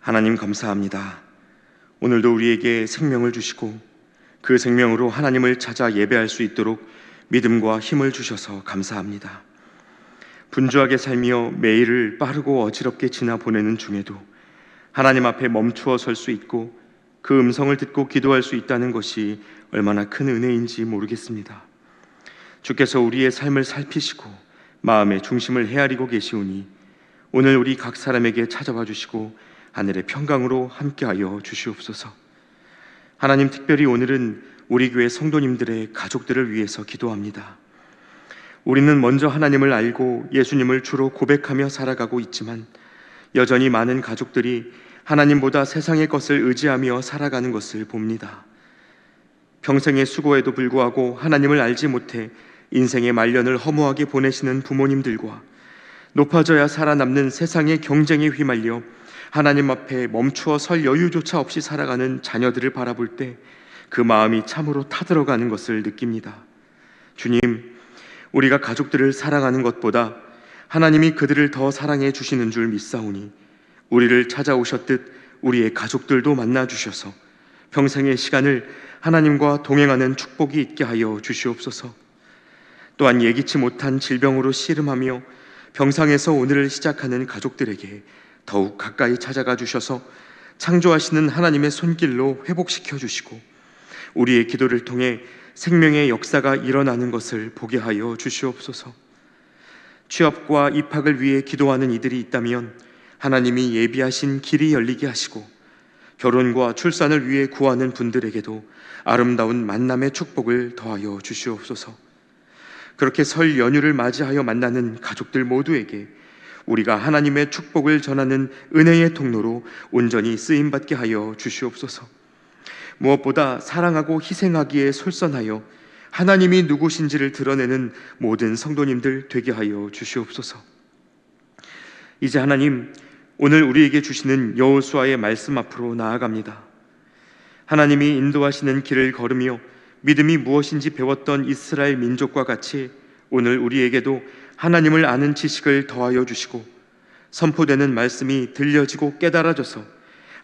하나님 감사합니다. 오늘도 우리에게 생명을 주시고 그 생명으로 하나님을 찾아 예배할 수 있도록 믿음과 힘을 주셔서 감사합니다. 분주하게 살며 매일을 빠르고 어지럽게 지나 보내는 중에도 하나님 앞에 멈추어 설 수 있고 그 음성을 듣고 기도할 수 있다는 것이 얼마나 큰 은혜인지 모르겠습니다. 주께서 우리의 삶을 살피시고 마음의 중심을 헤아리고 계시오니 오늘 우리 각 사람에게 찾아와 주시고 하늘의 평강으로 함께하여 주시옵소서. 하나님, 특별히 오늘은 우리 교회 성도님들의 가족들을 위해서 기도합니다. 우리는 먼저 하나님을 알고 예수님을 주로 고백하며 살아가고 있지만 여전히 많은 가족들이 하나님보다 세상의 것을 의지하며 살아가는 것을 봅니다. 평생의 수고에도 불구하고 하나님을 알지 못해 인생의 말년을 허무하게 보내시는 부모님들과 높아져야 살아남는 세상의 경쟁에 휘말려 하나님 앞에 멈추어 설 여유조차 없이 살아가는 자녀들을 바라볼 때 그 마음이 참으로 타들어가는 것을 느낍니다. 주님, 우리가 가족들을 사랑하는 것보다 하나님이 그들을 더 사랑해 주시는 줄 믿사오니 우리를 찾아오셨듯 우리의 가족들도 만나 주셔서 평생의 시간을 하나님과 동행하는 축복이 있게 하여 주시옵소서. 또한 예기치 못한 질병으로 씨름하며 병상에서 오늘을 시작하는 가족들에게 더욱 가까이 찾아가 주셔서 창조하시는 하나님의 손길로 회복시켜 주시고 우리의 기도를 통해 생명의 역사가 일어나는 것을 보게 하여 주시옵소서. 취업과 입학을 위해 기도하는 이들이 있다면 하나님이 예비하신 길이 열리게 하시고 결혼과 출산을 위해 구하는 분들에게도 아름다운 만남의 축복을 더하여 주시옵소서. 그렇게 설 연휴를 맞이하여 만나는 가족들 모두에게 우리가 하나님의 축복을 전하는 은혜의 통로로 온전히 쓰임받게 하여 주시옵소서. 무엇보다 사랑하고 희생하기에 솔선하여 하나님이 누구신지를 드러내는 모든 성도님들 되게 하여 주시옵소서. 이제 하나님, 오늘 우리에게 주시는 여호수아의 말씀 앞으로 나아갑니다. 하나님이 인도하시는 길을 걸으며 믿음이 무엇인지 배웠던 이스라엘 민족과 같이 오늘 우리에게도 하나님을 아는 지식을 더하여 주시고 선포되는 말씀이 들려지고 깨달아져서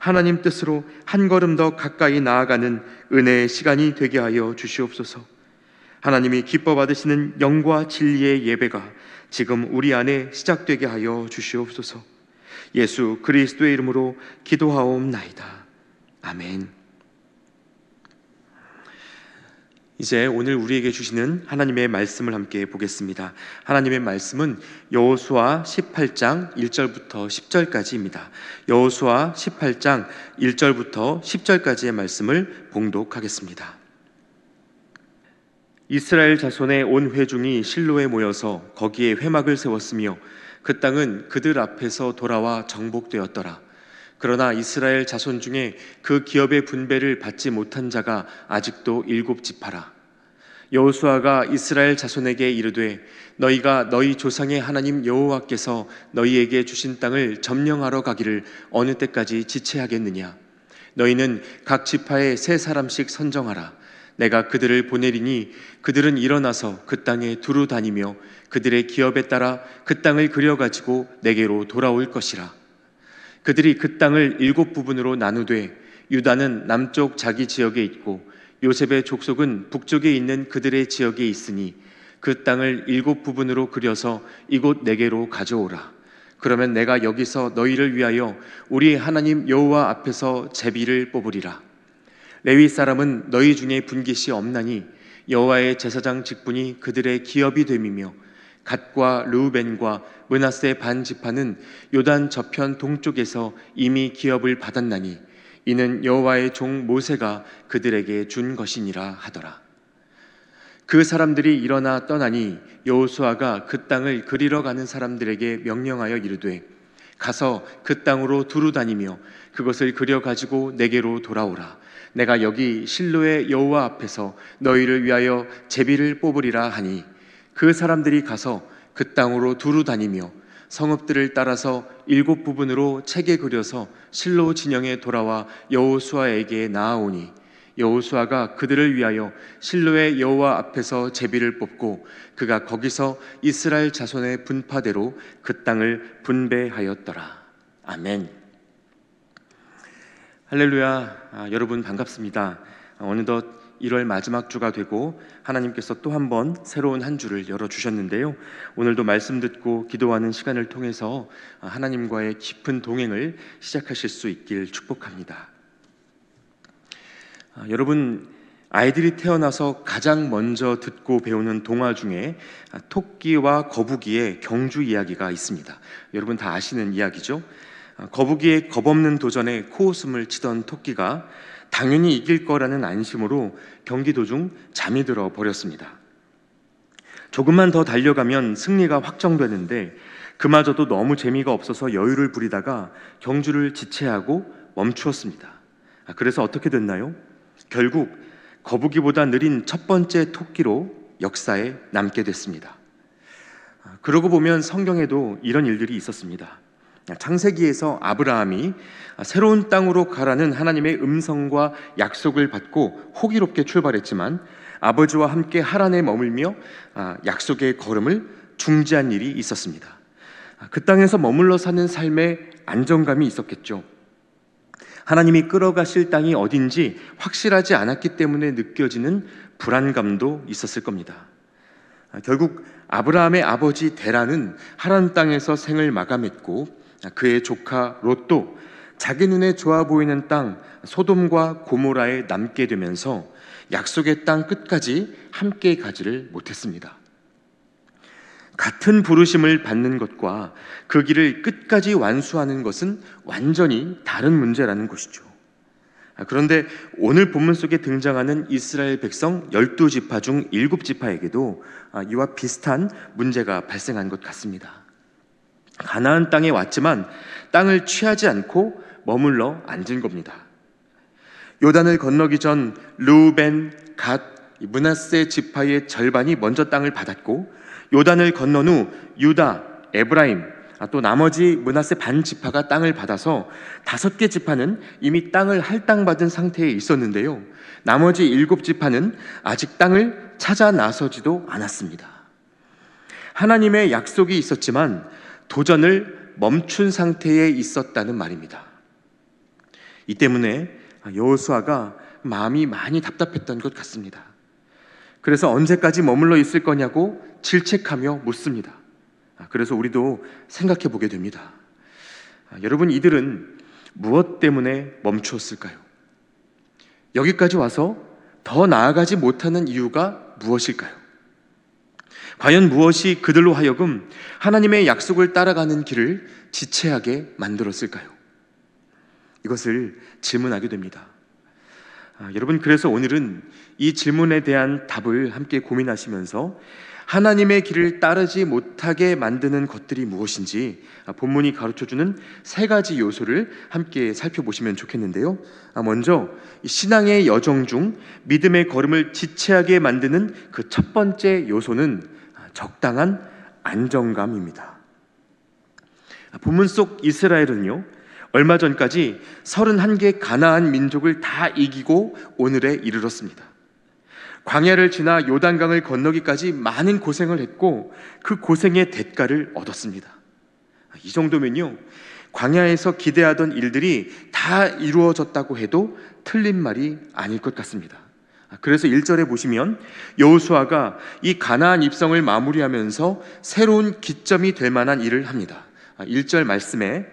하나님 뜻으로 한 걸음 더 가까이 나아가는 은혜의 시간이 되게 하여 주시옵소서. 하나님이 기뻐 받으시는 영과 진리의 예배가 지금 우리 안에 시작되게 하여 주시옵소서. 예수 그리스도의 이름으로 기도하옵나이다. 아멘. 이제 오늘 우리에게 주시는 하나님의 말씀을 함께 보겠습니다. 하나님의 말씀은 여호수아 18장 1절부터 10절까지입니다. 여호수아 18장 1절부터 10절까지의 말씀을 봉독하겠습니다. 이스라엘 자손의 온 회중이 실로에 모여서 거기에 회막을 세웠으며 그 땅은 그들 앞에서 돌아와 정복되었더라. 그러나 이스라엘 자손 중에 그 기업의 분배를 받지 못한 자가 아직도 7지파라. 여호수아가 이스라엘 자손에게 이르되 너희가 너희 조상의 하나님 여호와께서 너희에게 주신 땅을 점령하러 가기를 어느 때까지 지체하겠느냐. 너희는 각 지파에 3사람씩 선정하라. 내가 그들을 보내리니 그들은 일어나서 그 땅에 두루 다니며 그들의 기업에 따라 그 땅을 그려가지고 내게로 돌아올 것이라. 그들이 그 땅을 7부분으로 나누되 유다는 남쪽 자기 지역에 있고 요셉의 족속은 북쪽에 있는 그들의 지역에 있으니 그 땅을 7부분으로 그려서 이곳 내게로 가져오라. 그러면 내가 여기서 너희를 위하여 우리 하나님 여호와 앞에서 제비를 뽑으리라. 레위 사람은 너희 중에 분깃이 없나니 여호와의 제사장 직분이 그들의 기업이 됨이며 갓과 르우벤과 므낫세 반 지파는 요단 저편 동쪽에서 이미 기업을 받았나니 이는 여호와의 종 모세가 그들에게 준 것이니라 하더라. 그 사람들이 일어나 떠나니 여호수아가 그 땅을 그리러 가는 사람들에게 명령하여 이르되 가서 그 땅으로 두루 다니며 그것을 그려 가지고 내게로 돌아오라. 내가 여기 실로의 여호와 앞에서 너희를 위하여 제비를 뽑으리라 하니 그 사람들이 가서 그 땅으로 두루 다니며 성읍들을 따라서 7부분으로 책에 그려서 실로 진영에 돌아와 여호수아에게 나아오니 여호수아가 그들을 위하여 실로의 여호와 앞에서 제비를 뽑고 그가 거기서 이스라엘 자손의 분파대로 그 땅을 분배하였더라. 아멘. 할렐루야. 여러분 반갑습니다. 어느덧 1월 마지막 주가 되고 하나님께서 또 한 번 새로운 한 주를 열어주셨는데요. 오늘도 말씀 듣고 기도하는 시간을 통해서 하나님과의 깊은 동행을 시작하실 수 있길 축복합니다. 여러분, 아이들이 태어나서 가장 먼저 듣고 배우는 동화 중에 토끼와 거북이의 경주 이야기가 있습니다. 여러분 다 아시는 이야기죠? 거북이의 겁없는 도전에 코웃음을 치던 토끼가 당연히 이길 거라는 안심으로 경기 도중 잠이 들어 버렸습니다. 조금만 더 달려가면 승리가 확정되는데 그마저도 너무 재미가 없어서 여유를 부리다가 경주를 지체하고 멈추었습니다. 그래서 어떻게 됐나요? 결국 거북이보다 느린 첫 번째 토끼로 역사에 남게 됐습니다. 그러고 보면 성경에도 이런 일들이 있었습니다. 창세기에서 아브라함이 새로운 땅으로 가라는 하나님의 음성과 약속을 받고 호기롭게 출발했지만 아버지와 함께 하란에 머물며 약속의 걸음을 중지한 일이 있었습니다. 그 땅에서 머물러 사는 삶에 안정감이 있었겠죠. 하나님이 끌어가실 땅이 어딘지 확실하지 않았기 때문에 느껴지는 불안감도 있었을 겁니다. 결국 아브라함의 아버지 데라는 하란 땅에서 생을 마감했고 그의 조카 롯도 자기 눈에 좋아 보이는 땅 소돔과 고모라에 남게 되면서 약속의 땅 끝까지 함께 가지를 못했습니다. 같은 부르심을 받는 것과 그 길을 끝까지 완수하는 것은 완전히 다른 문제라는 것이죠. 그런데 오늘 본문 속에 등장하는 이스라엘 백성 12지파 중 7지파에게도 이와 비슷한 문제가 발생한 것 같습니다. 가나안 땅에 왔지만 땅을 취하지 않고 머물러 앉은 겁니다. 요단을 건너기 전 르우벤, 갓, 므낫세 지파의 절반이 먼저 땅을 받았고 요단을 건넌 후 유다, 에브라임, 또 나머지 므낫세 반 지파가 땅을 받아서 5개 지파는 이미 땅을 할당받은 상태에 있었는데요. 나머지 7지파는 아직 땅을 찾아 나서지도 않았습니다. 하나님의 약속이 있었지만 도전을 멈춘 상태에 있었다는 말입니다. 이 때문에 여호수아가 마음이 많이 답답했던 것 같습니다. 그래서 언제까지 머물러 있을 거냐고 질책하며 묻습니다. 그래서 우리도 생각해 보게 됩니다. 여러분, 이들은 무엇 때문에 멈추었을까요? 여기까지 와서 더 나아가지 못하는 이유가 무엇일까요? 과연 무엇이 그들로 하여금 하나님의 약속을 따라가는 길을 지체하게 만들었을까요? 이것을 질문하게 됩니다. 여러분, 그래서 오늘은 이 질문에 대한 답을 함께 고민하시면서 하나님의 길을 따르지 못하게 만드는 것들이 무엇인지 본문이 가르쳐주는 3가지 요소를 함께 살펴보시면 좋겠는데요. 먼저 신앙의 여정 중 믿음의 걸음을 지체하게 만드는 그 첫 번째 요소는 적당한 안정감입니다. 본문 속 이스라엘은요, 얼마 전까지 31개 가나안 민족을 다 이기고 오늘에 이르렀습니다. 광야를 지나 요단강을 건너기까지 많은 고생을 했고 그 고생의 대가를 얻었습니다. 이 정도면요, 광야에서 기대하던 일들이 다 이루어졌다고 해도 틀린 말이 아닐 것 같습니다. 그래서 1절에 보시면 여호수아가 이 가나안 입성을 마무리하면서 새로운 기점이 될 만한 일을 합니다. 1절 말씀에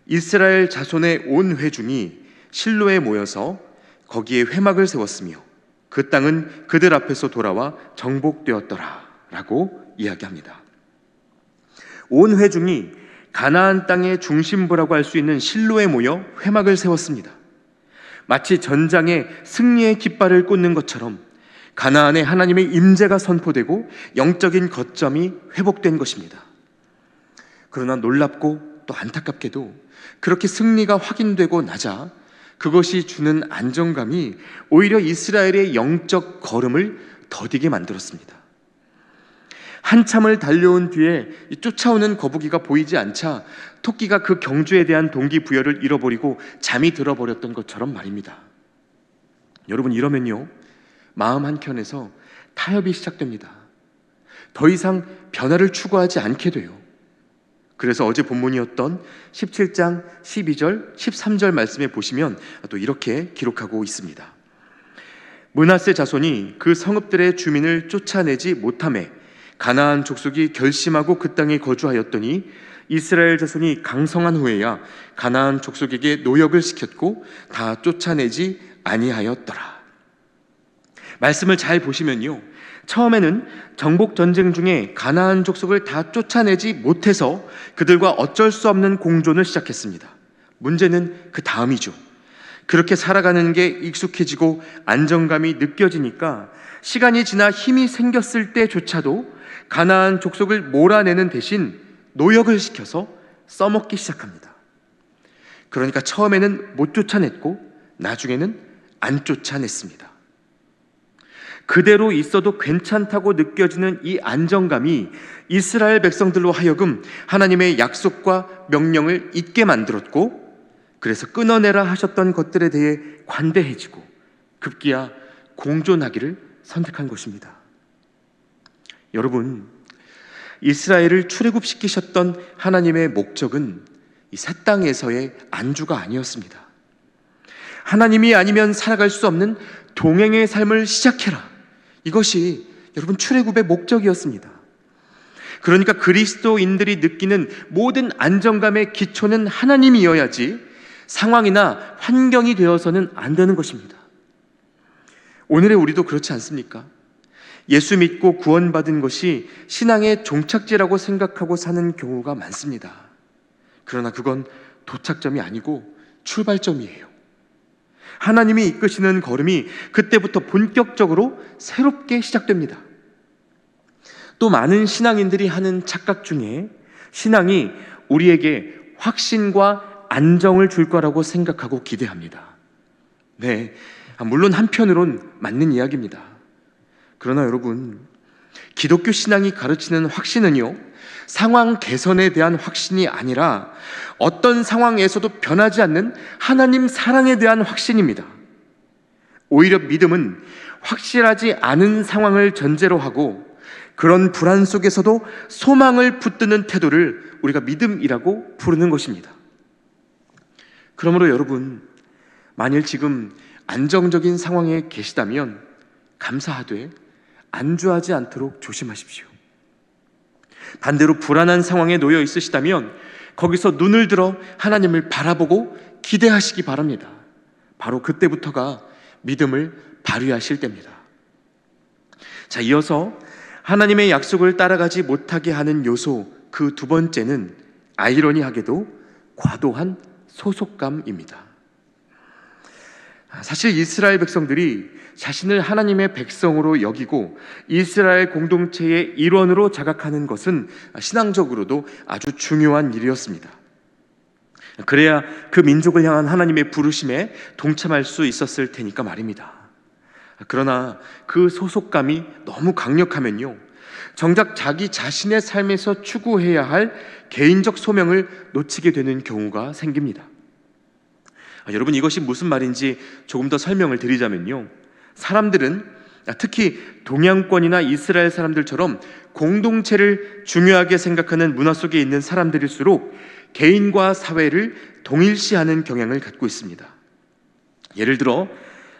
이스라엘 자손의 온 회중이 실로에 모여서 거기에 회막을 세웠으며 그 땅은 그들 앞에서 돌아와 정복되었더라 라고 이야기합니다. 온 회중이 가나안 땅의 중심부라고 할 수 있는 실로에 모여 회막을 세웠습니다. 마치 전장에 승리의 깃발을 꽂는 것처럼 가나안에 하나님의 임재가 선포되고 영적인 거점이 회복된 것입니다. 그러나 놀랍고 또 안타깝게도 그렇게 승리가 확인되고 나자 그것이 주는 안정감이 오히려 이스라엘의 영적 걸음을 더디게 만들었습니다. 한참을 달려온 뒤에 쫓아오는 거북이가 보이지 않자 토끼가 그 경주에 대한 동기부여를 잃어버리고 잠이 들어버렸던 것처럼 말입니다. 여러분, 이러면요, 마음 한켠에서 타협이 시작됩니다. 더 이상 변화를 추구하지 않게 돼요. 그래서 어제 본문이었던 17장 12절, 13절 말씀에 보시면 또 이렇게 기록하고 있습니다. 므낫세 자손이 그 성읍들의 주민을 쫓아내지 못하매 가나안 족속이 결심하고 그 땅에 거주하였더니 이스라엘 자손이 강성한 후에야 가나안 족속에게 노역을 시켰고 다 쫓아내지 아니하였더라. 말씀을 잘 보시면요, 처음에는 정복 전쟁 중에 가나안 족속을 다 쫓아내지 못해서 그들과 어쩔 수 없는 공존을 시작했습니다. 문제는 그 다음이죠. 그렇게 살아가는 게 익숙해지고 안정감이 느껴지니까 시간이 지나 힘이 생겼을 때조차도 가나안 족속을 몰아내는 대신 노역을 시켜서 써먹기 시작합니다. 그러니까 처음에는 못 쫓아냈고 나중에는 안 쫓아냈습니다. 그대로 있어도 괜찮다고 느껴지는 이 안정감이 이스라엘 백성들로 하여금 하나님의 약속과 명령을 잊게 만들었고, 그래서 끊어내라 하셨던 것들에 대해 관대해지고 급기야 공존하기를 선택한 것입니다. 여러분, 이스라엘을 출애굽시키셨던 하나님의 목적은 이 새 땅에서의 안주가 아니었습니다. 하나님이 아니면 살아갈 수 없는 동행의 삶을 시작해라, 이것이 여러분 출애굽의 목적이었습니다. 그러니까 그리스도인들이 느끼는 모든 안정감의 기초는 하나님이어야지 상황이나 환경이 되어서는 안 되는 것입니다. 오늘의 우리도 그렇지 않습니까? 예수 믿고 구원받은 것이 신앙의 종착지라고 생각하고 사는 경우가 많습니다. 그러나 그건 도착점이 아니고 출발점이에요. 하나님이 이끄시는 걸음이 그때부터 본격적으로 새롭게 시작됩니다. 또 많은 신앙인들이 하는 착각 중에 신앙이 우리에게 확신과 안정을 줄 거라고 생각하고 기대합니다. 네, 물론 한편으론 맞는 이야기입니다. 그러나 여러분, 기독교 신앙이 가르치는 확신은요, 상황 개선에 대한 확신이 아니라 어떤 상황에서도 변하지 않는 하나님 사랑에 대한 확신입니다. 오히려 믿음은 확실하지 않은 상황을 전제로 하고 그런 불안 속에서도 소망을 붙드는 태도를 우리가 믿음이라고 부르는 것입니다. 그러므로 여러분, 만일 지금 안정적인 상황에 계시다면 감사하되 안주하지 않도록 조심하십시오. 반대로 불안한 상황에 놓여 있으시다면 거기서 눈을 들어 하나님을 바라보고 기대하시기 바랍니다. 바로 그때부터가 믿음을 발휘하실 때입니다. 자, 이어서 하나님의 약속을 따라가지 못하게 하는 요소 그 두 번째는 아이러니하게도 과도한 소속감입니다. 사실 이스라엘 백성들이 자신을 하나님의 백성으로 여기고 이스라엘 공동체의 일원으로 자각하는 것은 신앙적으로도 아주 중요한 일이었습니다. 그래야 그 민족을 향한 하나님의 부르심에 동참할 수 있었을 테니까 말입니다. 그러나 그 소속감이 너무 강력하면요, 정작 자기 자신의 삶에서 추구해야 할 개인적 소명을 놓치게 되는 경우가 생깁니다. 여러분, 이것이 무슨 말인지 조금 더 설명을 드리자면요, 사람들은 특히 동양권이나 이스라엘 사람들처럼 공동체를 중요하게 생각하는 문화 속에 있는 사람들일수록 개인과 사회를 동일시하는 경향을 갖고 있습니다. 예를 들어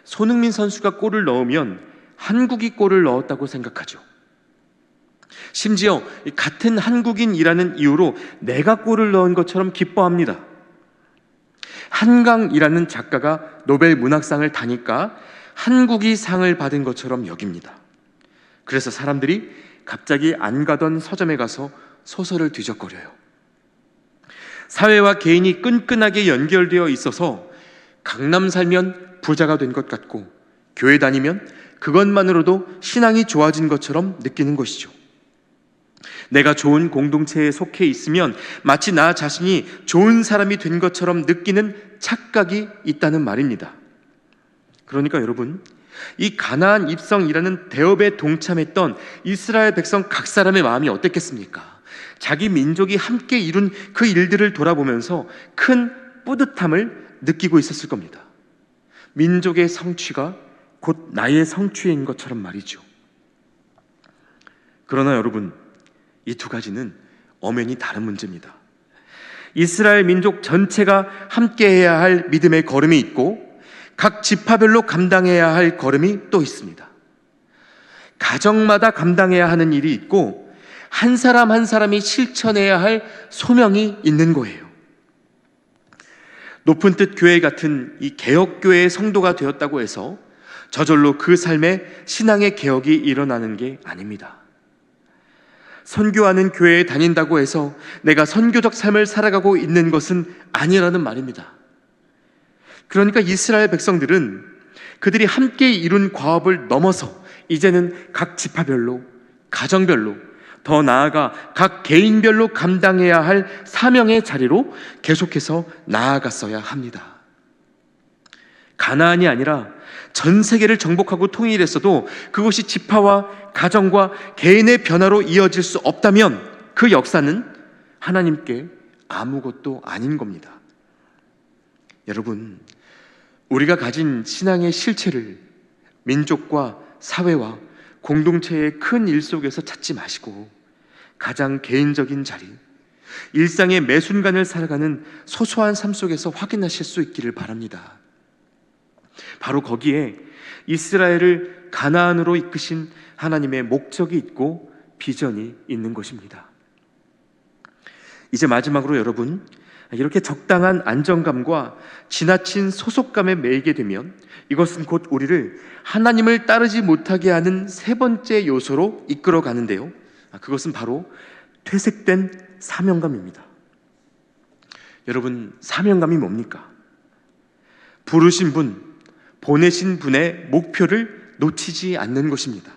손흥민 선수가 골을 넣으면 한국이 골을 넣었다고 생각하죠. 심지어 같은 한국인이라는 이유로 내가 골을 넣은 것처럼 기뻐합니다. 한강이라는 작가가 노벨 문학상을 타니까 한국이 상을 받은 것처럼 여깁니다. 그래서 사람들이 갑자기 안 가던 서점에 가서 소설을 뒤적거려요. 사회와 개인이 끈끈하게 연결되어 있어서 강남 살면 부자가 된 것 같고 교회 다니면 그것만으로도 신앙이 좋아진 것처럼 느끼는 것이죠. 내가 좋은 공동체에 속해 있으면 마치 나 자신이 좋은 사람이 된 것처럼 느끼는 착각이 있다는 말입니다. 그러니까 여러분, 이 가나안 입성이라는 대업에 동참했던 이스라엘 백성 각 사람의 마음이 어땠겠습니까? 자기 민족이 함께 이룬 그 일들을 돌아보면서 큰 뿌듯함을 느끼고 있었을 겁니다. 민족의 성취가 곧 나의 성취인 것처럼 말이죠. 그러나 여러분, 이 두 가지는 엄연히 다른 문제입니다. 이스라엘 민족 전체가 함께해야 할 믿음의 걸음이 있고 각 지파별로 감당해야 할 걸음이 또 있습니다. 가정마다 감당해야 하는 일이 있고 한 사람 한 사람이 실천해야 할 소명이 있는 거예요. 높은 뜻 교회 같은 이 개혁교회의 성도가 되었다고 해서 저절로 그 삶에 신앙의 개혁이 일어나는 게 아닙니다. 선교하는 교회에 다닌다고 해서 내가 선교적 삶을 살아가고 있는 것은 아니라는 말입니다. 그러니까 이스라엘 백성들은 그들이 함께 이룬 과업을 넘어서 이제는 각 지파별로, 가정별로, 더 나아가 각 개인별로 감당해야 할 사명의 자리로 계속해서 나아갔어야 합니다. 가나안이 아니라 전 세계를 정복하고 통일했어도 그것이 지파와 가정과 개인의 변화로 이어질 수 없다면 그 역사는 하나님께 아무것도 아닌 겁니다. 여러분, 우리가 가진 신앙의 실체를 민족과 사회와 공동체의 큰 일 속에서 찾지 마시고 가장 개인적인 자리, 일상의 매 순간을 살아가는 소소한 삶 속에서 확인하실 수 있기를 바랍니다. 바로 거기에 이스라엘을 가나안으로 이끄신 하나님의 목적이 있고 비전이 있는 것입니다. 이제 마지막으로 여러분, 이렇게 적당한 안정감과 지나친 소속감에 매이게 되면 이것은 곧 우리를 하나님을 따르지 못하게 하는 세 번째 요소로 이끌어 가는데요, 그것은 바로 퇴색된 사명감입니다. 여러분, 사명감이 뭡니까? 부르신 분, 보내신 분의 목표를 놓치지 않는 것입니다.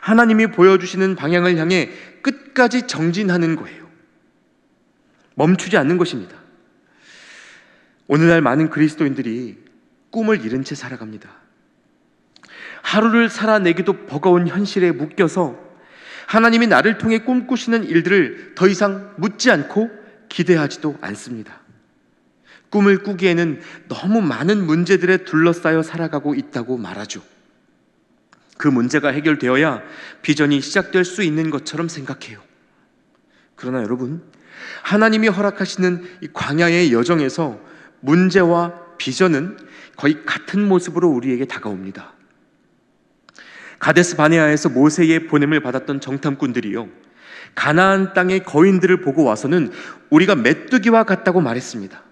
하나님이 보여주시는 방향을 향해 끝까지 정진하는 거예요. 멈추지 않는 것입니다. 오늘날 많은 그리스도인들이 꿈을 잃은 채 살아갑니다. 하루를 살아내기도 버거운 현실에 묶여서 하나님이 나를 통해 꿈꾸시는 일들을 더 이상 묻지 않고 기대하지도 않습니다. 꿈을 꾸기에는 너무 많은 문제들에 둘러싸여 살아가고 있다고 말하죠. 그 문제가 해결되어야 비전이 시작될 수 있는 것처럼 생각해요. 그러나 여러분, 하나님이 허락하시는 이 광야의 여정에서 문제와 비전은 거의 같은 모습으로 우리에게 다가옵니다. 가데스 바네아에서 모세의 보냄을 받았던 정탐꾼들이요, 가나안 땅의 거인들을 보고 와서는 우리가 메뚜기와 같다고 말했습니다.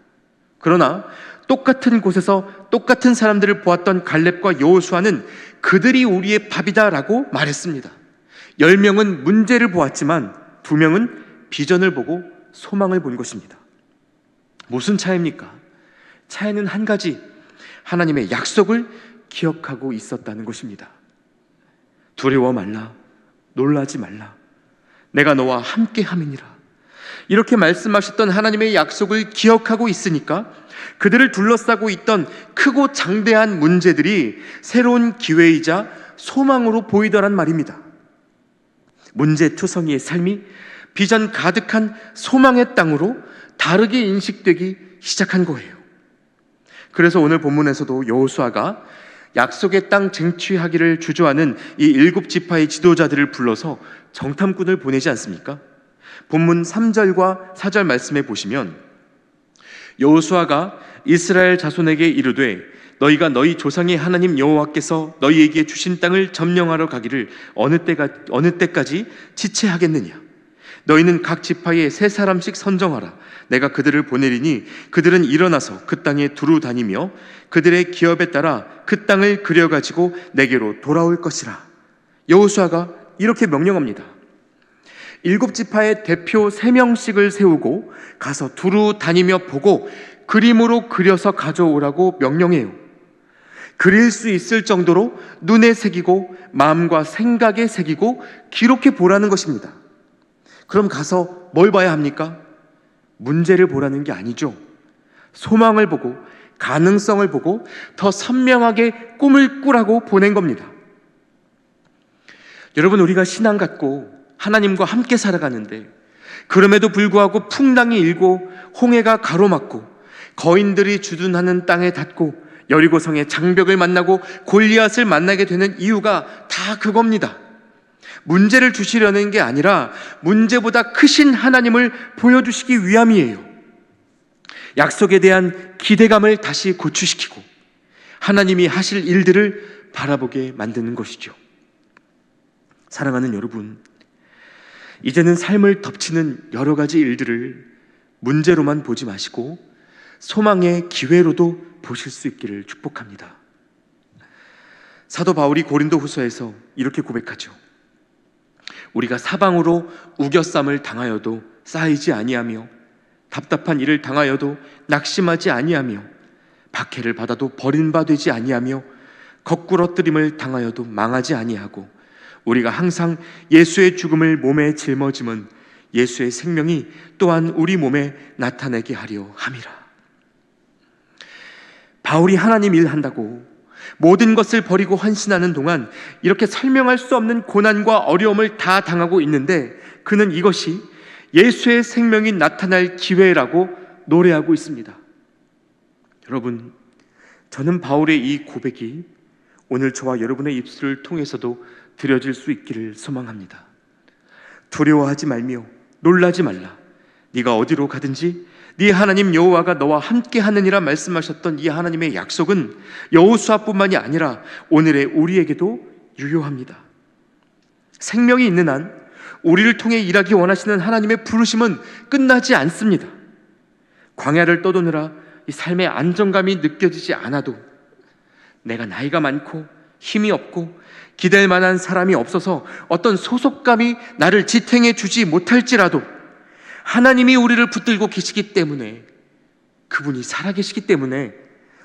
그러나 똑같은 곳에서 똑같은 사람들을 보았던 갈렙과 여호수아는 그들이 우리의 밥이다라고 말했습니다. 10명은 문제를 보았지만 2명은 비전을 보고 소망을 본 것입니다. 무슨 차이입니까? 차이는 한 가지, 하나님의 약속을 기억하고 있었다는 것입니다. 두려워 말라, 놀라지 말라, 내가 너와 함께 함이니라, 이렇게 말씀하셨던 하나님의 약속을 기억하고 있으니까 그들을 둘러싸고 있던 크고 장대한 문제들이 새로운 기회이자 소망으로 보이더란 말입니다. 문제투성이의 삶이 비전 가득한 소망의 땅으로 다르게 인식되기 시작한 거예요. 그래서 오늘 본문에서도 여호수아가 약속의 땅 쟁취하기를 주저하는 이 7지파의 지도자들을 불러서 정탐꾼을 보내지 않습니까? 본문 3절과 4절 말씀에 보시면 여호수아가 이스라엘 자손에게 이르되 너희가 너희 조상의 하나님 여호와께서 너희에게 주신 땅을 점령하러 가기를 어느 때까지 지체하겠느냐? 너희는 각 지파에 3사람씩 선정하라. 내가 그들을 보내리니 그들은 일어나서 그 땅에 두루 다니며 그들의 기업에 따라 그 땅을 그려가지고 내게로 돌아올 것이라. 여호수아가 이렇게 명령합니다. 7지파의 대표 3명씩을 세우고 가서 두루 다니며 보고 그림으로 그려서 가져오라고 명령해요. 그릴 수 있을 정도로 눈에 새기고 마음과 생각에 새기고 기록해 보라는 것입니다. 그럼 가서 뭘 봐야 합니까? 문제를 보라는 게 아니죠. 소망을 보고 가능성을 보고 더 선명하게 꿈을 꾸라고 보낸 겁니다. 여러분, 우리가 신앙 갖고 하나님과 함께 살아가는데 그럼에도 불구하고 풍랑이 일고 홍해가 가로막고 거인들이 주둔하는 땅에 닿고 여리고성의 장벽을 만나고 골리앗을 만나게 되는 이유가 다 그겁니다. 문제를 주시려는 게 아니라 문제보다 크신 하나님을 보여주시기 위함이에요. 약속에 대한 기대감을 다시 고취시키고 하나님이 하실 일들을 바라보게 만드는 것이죠. 사랑하는 여러분, 이제는 삶을 덮치는 여러 가지 일들을 문제로만 보지 마시고 소망의 기회로도 보실 수 있기를 축복합니다. 사도 바울이 고린도후서에서 이렇게 고백하죠. 우리가 사방으로 우겨쌈을 당하여도 쌓이지 아니하며 답답한 일을 당하여도 낙심하지 아니하며 박해를 받아도 버림받지 아니하며 거꾸러뜨림을 당하여도 망하지 아니하고 우리가 항상 예수의 죽음을 몸에 짊어짐은 예수의 생명이 또한 우리 몸에 나타내게 하려 함이라. 바울이 하나님 일한다고 모든 것을 버리고 헌신하는 동안 이렇게 설명할 수 없는 고난과 어려움을 다 당하고 있는데 그는 이것이 예수의 생명이 나타날 기회라고 노래하고 있습니다. 여러분, 저는 바울의 이 고백이 오늘 저와 여러분의 입술을 통해서도 드려질 수 있기를 소망합니다. 두려워하지 말며 놀라지 말라. 네가 어디로 가든지 네 하나님 여호와가 너와 함께 하느니라 말씀하셨던 이 하나님의 약속은 여호수아뿐만이 아니라 오늘의 우리에게도 유효합니다. 생명이 있는 한 우리를 통해 일하기 원하시는 하나님의 부르심은 끝나지 않습니다. 광야를 떠도느라 이 삶의 안정감이 느껴지지 않아도, 내가 나이가 많고 힘이 없고 기댈 만한 사람이 없어서 어떤 소속감이 나를 지탱해 주지 못할지라도 하나님이 우리를 붙들고 계시기 때문에, 그분이 살아계시기 때문에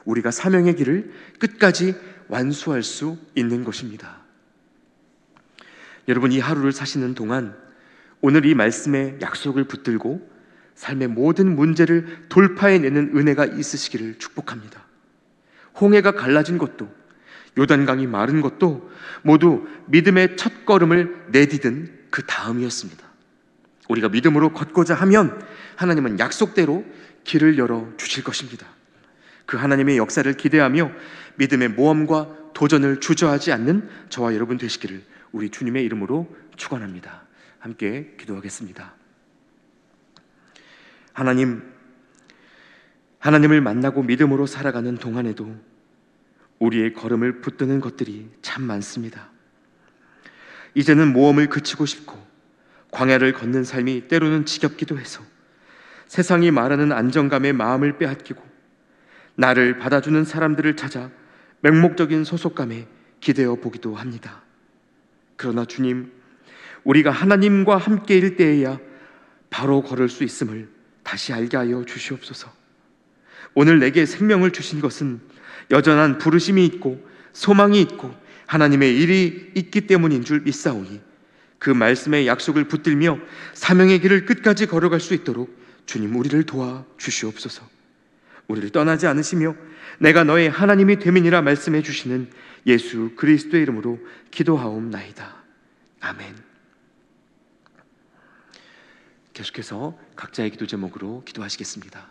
우리가 사명의 길을 끝까지 완수할 수 있는 것입니다. 여러분, 이 하루를 사시는 동안 오늘 이 말씀의 약속을 붙들고 삶의 모든 문제를 돌파해내는 은혜가 있으시기를 축복합니다. 홍해가 갈라진 것도, 요단강이 마른 것도 모두 믿음의 첫 걸음을 내디딘 그 다음이었습니다. 우리가 믿음으로 걷고자 하면 하나님은 약속대로 길을 열어 주실 것입니다. 그 하나님의 역사를 기대하며 믿음의 모험과 도전을 주저하지 않는 저와 여러분 되시기를 우리 주님의 이름으로 축원합니다. 함께 기도하겠습니다. 하나님을 만나고 믿음으로 살아가는 동안에도 우리의 걸음을 붙드는 것들이 참 많습니다. 이제는 모험을 그치고 싶고 광야를 걷는 삶이 때로는 지겹기도 해서 세상이 말하는 안정감에 마음을 빼앗기고 나를 받아주는 사람들을 찾아 맹목적인 소속감에 기대어 보기도 합니다. 그러나 주님, 우리가 하나님과 함께일 때에야 바로 걸을 수 있음을 다시 알게 하여 주시옵소서. 오늘 내게 생명을 주신 것은 여전한 부르심이 있고 소망이 있고 하나님의 일이 있기 때문인 줄 믿사오니 그 말씀의 약속을 붙들며 사명의 길을 끝까지 걸어갈 수 있도록 주님 우리를 도와 주시옵소서. 우리를 떠나지 않으시며 내가 너의 하나님이 됨이니라 말씀해 주시는 예수 그리스도의 이름으로 기도하옵나이다. 아멘. 계속해서 각자의 기도 제목으로 기도하시겠습니다.